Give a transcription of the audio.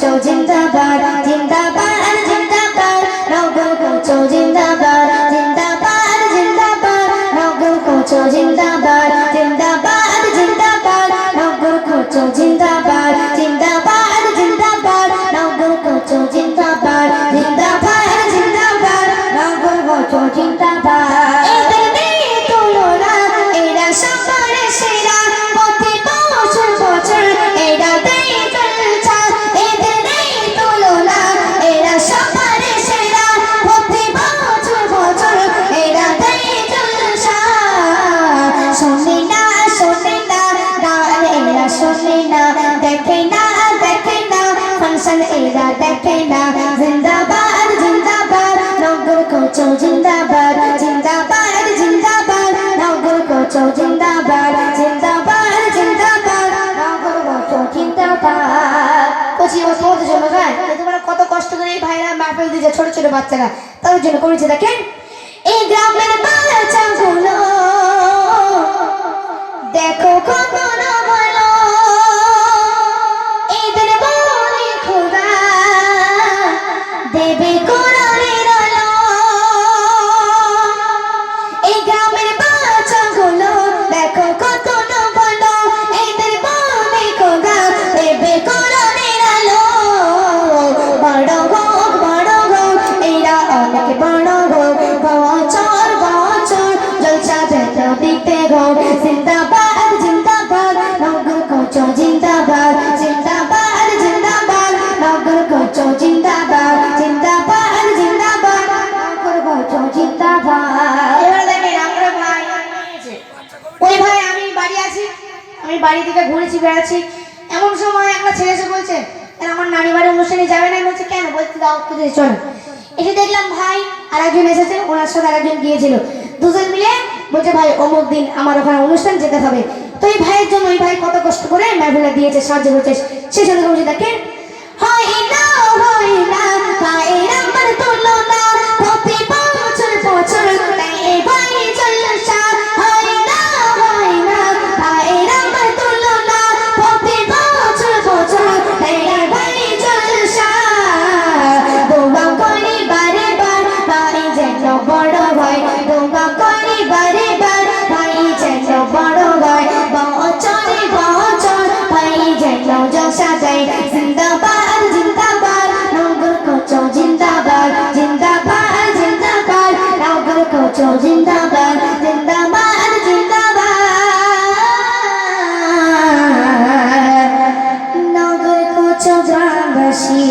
কোচো জিন্দাবাদ জিন্দাবাদ জিন্দাবাদ নগর কোচো জিন্দাবাদ জিন্দাবাদ জিন্দাবাদ নগর কোচো জিন্দাবাদ জিন্দাবাদ জিন্দাবাদ নগর কোচো জিন্দাবাদ জিন্দাবাদ জিন্দাবাদ নগর কোচো জিন্দাবাদ জিন্দাবাদ জিন্দাবাদ নগর কোচো জিন্দাবাদ এদের দিয়ে তুলনা এরা সবার সেরা প্রতি বছর বছর এরা দেয় জলসা এদের দিয়ে তুলনা এরা সবার সেরা প্রতি বছর বছর এরা দেয় জলসা শোনে না গান এরা শোনে না দেখে না ফাংশন এরা দেখে না জিন্দাবাদ জিন্দাবাদ নগর কোচো জিন্দাবাদ জিন্দাবাদ জিন্দাবাদ নগর কোচো জিন্দাবাদ জিন্দাবাদ জিন্দাবাদ নগর কোচো জিন্দাবাদ। 25 বছর তোমাদের জন্য গান তোমরা কত কষ্ট করে এই ভাইরা মাহফিল দিয়েছে ছোট ছোট বাচ্চারা তাদের জন্য করেছে দেখেন এই গ্রামের বাচ্চাগুলো দেখো কত না ভালো এদের বলে খোদা দেবে কোরআনের আলো এই গ্রামের বাচ্চাগুলো দেখো কত না ভালো এদের বলে খোদা দেবে কোরআনের আলো বড় হোক এরা অনেক বড় হোক বছর বছর জলসা দিতে হোক জিন্দাবাদ জিন্দাবাদ নগর কোচো জিন্দাবাদ জিন্দাবাদ জিন্দাবাদ নগর কোচো জিন্দাবাদ জিন্দাবাদ জিন্দাবাদ নগর কোচো জিন্দাবাদ। এবার দেখেন আমরা ভাই ওই ভাই আমি বাড়ি আছি আমি বাড়ি থেকে ঘুরেছি বেড়াচ্ছি এমন সময় একটা ছেলে এসে বলছে আমার নানি বাড়ির অনুষ্ঠানে যাবে না বলছে কেন বলতে দাও চল এসে দেখলাম ভাই আর একজন এসেছে ওনার সাথে আরেকজন গিয়েছিল দুজন মিলে বলছে ভাই অমুক দিন আমার ওখানে অনুষ্ঠান যেতে হবে তো এই ভাইয়ের জন্য ওই ভাই কত কষ্ট করে মাহফিলে দিয়েছে সাহায্য করছে সে সাথে বলছে দেখেন হয় না ভাইয়ের আমার তুলনা প্রতি বছর বছর এই ভাই জলসা হয় না ভাইয়ের আমার তুলনা প্রতি বছর বছর এই ভাই জলসা দোয়া করি বারে বার ভাই যেন বড় হয় দোয়া করি বারে বার ভাই যেন বড় হয় বছরে বছর ভাই যেন জলসা দেয় জিন্দাবাদ জিন্দাবাদ নগর কোচো জিন্দাবাদ জিন্দাবাদ জিন্দাবাদ নগর কোচো জিন্দাবাদ জিন্দাবাদ জিন্দাবাদ নগর কোচো গ্রামবাসী